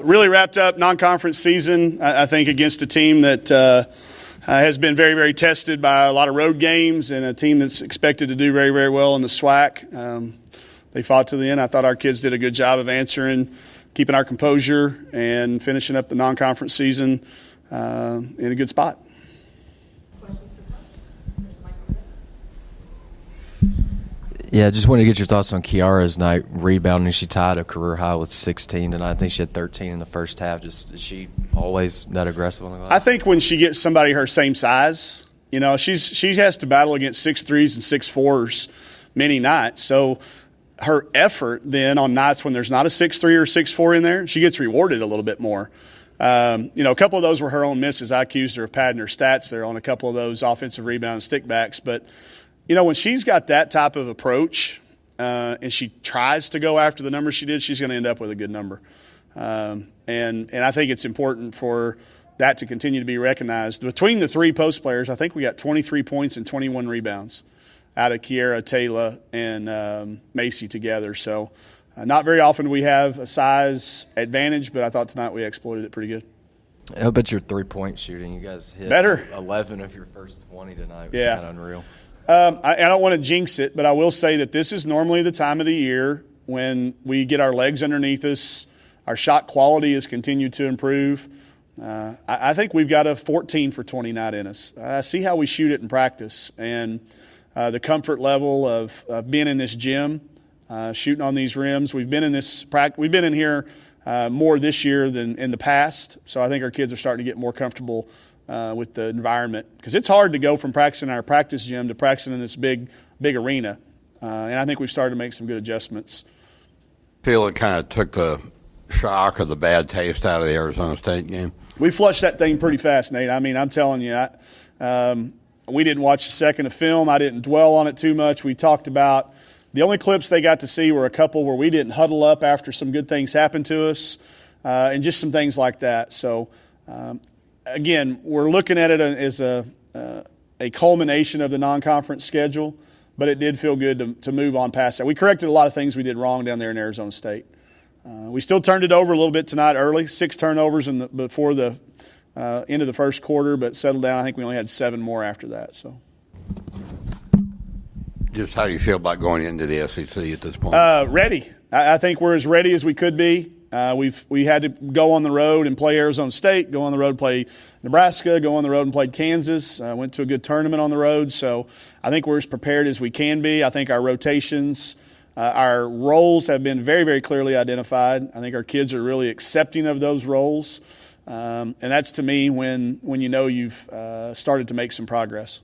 Really wrapped up non-conference season, I think, against a team that has been very, very tested by a lot of road games and a team that's expected to do very, very well in the SWAC. They fought to the end. I thought our kids did a good job of answering, keeping our composure, and finishing up the non-conference season in a good spot. Yeah, just wanted to get your thoughts on Kiara's night rebounding. She tied a career high with 16 tonight. I think she had 13 in the first half. Just is she always that aggressive on the glass? I think when she gets somebody her same size, she has to battle against 6'3s and 6'4s many nights. So her effort then on nights when there's not a 6'3 or 6'4 in there, she gets rewarded a little bit more. A couple of those were her own misses. I accused her of padding her stats there on a couple of those offensive rebound stickbacks, but when she's got that type of approach and she tries to go after the number she did, she's going to end up with a good number. And I think it's important for that to continue to be recognized. Between the three post players, I think we got 23 points and 21 rebounds out of Kiara, Taylor, and Macy together. So not very often do we have a size advantage, but I thought tonight we exploited it pretty good. How about your three-point shooting? You guys hit better 11 of your first 20 tonight, which is kind of unreal. I don't want to jinx it, but I will say that this is normally the time of the year when we get our legs underneath us. Our shot quality has continued to improve. I think we've got a 14 for 20 night in us. I see how we shoot it in practice, and the comfort level of being in this gym, shooting on these rims. We've been in this we've been in here more this year than in the past, so I think our kids are starting to get more comfortable with the environment, because it's hard to go from practicing in our practice gym to practicing in this big arena, and I think we've started to make some good adjustments. Feel it kind of took the shock or the bad taste out of the Arizona State game? We flushed that thing pretty fast, Nate. I mean, I'm telling you, we didn't watch a second of film. I didn't dwell on it too much. We talked about the only clips they got to see were a couple where we didn't huddle up after some good things happened to us, and just some things like that. So, again, we're looking at it as a culmination of the non-conference schedule, but it did feel good to move on past that. We corrected a lot of things we did wrong down there in Arizona State. We still turned it over a little bit tonight early, 6 turnovers before the end of the first quarter, but settled down. I think we only had 7 more after that. So, just how do you feel about going into the SEC at this point? Ready. I think we're as ready as we could be. We had to go on the road and play Arizona State, go on the road and play Nebraska, go on the road and play Kansas. Went to a good tournament on the road, so I think we're as prepared as we can be. I think our rotations, our roles have been very, very clearly identified. I think our kids are really accepting of those roles, and that's to me when you've started to make some progress.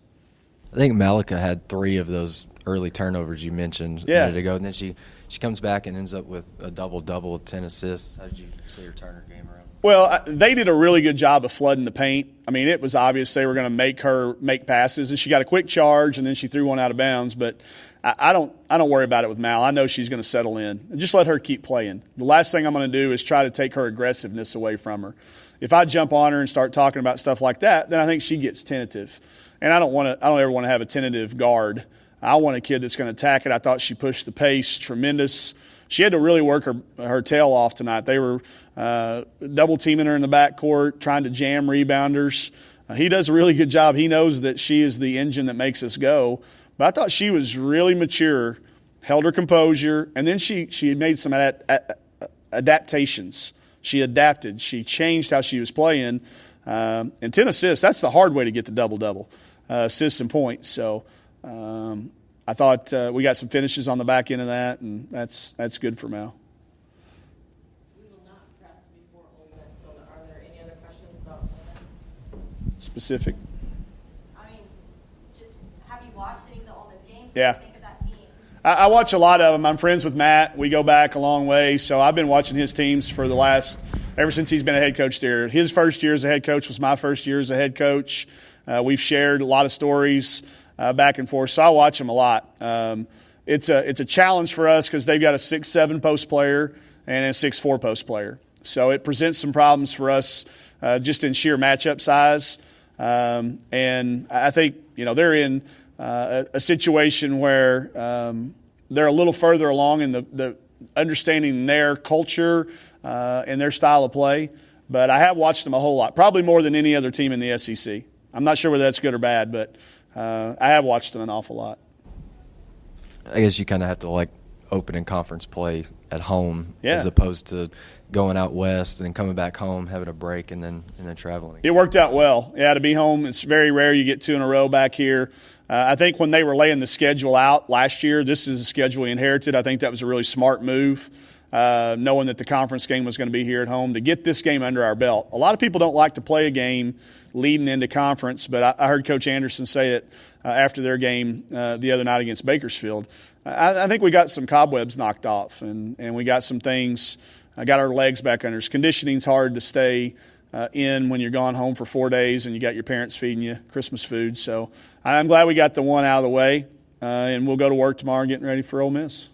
I think Malika had 3 of those early turnovers you mentioned a minute ago, and then she comes back and ends up with a double-double with 10 assists. How did you see her turn her game around? Well, they did a really good job of flooding the paint. I mean, it was obvious they were going to make her make passes, and she got a quick charge, and then she threw one out of bounds. But I don't worry about it with Mal. I know she's going to settle in. Just let her keep playing. The last thing I'm going to do is try to take her aggressiveness away from her. If I jump on her and start talking about stuff like that, then I think she gets tentative. And I don't ever want to have a tentative guard. I want a kid that's going to attack it. I thought she pushed the pace tremendous. She had to really work her tail off tonight. They were double teaming her in the backcourt, trying to jam rebounders. He does a really good job. He knows that she is the engine that makes us go. But I thought she was really mature, held her composure, and then she made some adaptations. She adapted. She changed how she was playing. And 10 assists, that's the hard way to get the double-double, assists and points. So I thought we got some finishes on the back end of that, and that's good for Mal. We will not press before Ole Miss, so are there any other questions about Ole Miss? Specific. I mean, just have you watched any of the Ole Miss games? Yeah. What do you think of that team? I watch a lot of them. I'm friends with Matt. We go back a long way, so I've been watching his teams for ever since he's been a head coach there. His first year as a head coach was my first year as a head coach. We've shared a lot of stories back and forth, so I watch them a lot. It's a challenge for us because they've got a 6'7" post player and a 6'4" post player. So it presents some problems for us just in sheer matchup size. And I think they're in a situation where they're a little further along in the understanding their culture, in their style of play. But I have watched them a whole lot, probably more than any other team in the SEC. I'm not sure whether that's good or bad, but I have watched them an awful lot. I guess you kind of have to like opening conference play at home Yeah. as opposed to going out west and then coming back home, having a break, and then traveling. It worked out well. Yeah, to be home, it's very rare you get 2 in a row back here. I think when they were laying the schedule out last year, this is the schedule we inherited. I think that was a really smart move, knowing that the conference game was going to be here at home, to get this game under our belt. A lot of people don't like to play a game leading into conference, but I heard Coach Anderson say it after their game the other night against Bakersfield. I think we got some cobwebs knocked off, and we got some things, got our legs back under us. Conditioning's hard to stay in when you're gone home for 4 days and you got your parents feeding you Christmas food. So I'm glad we got the one out of the way, and we'll go to work tomorrow getting ready for Ole Miss.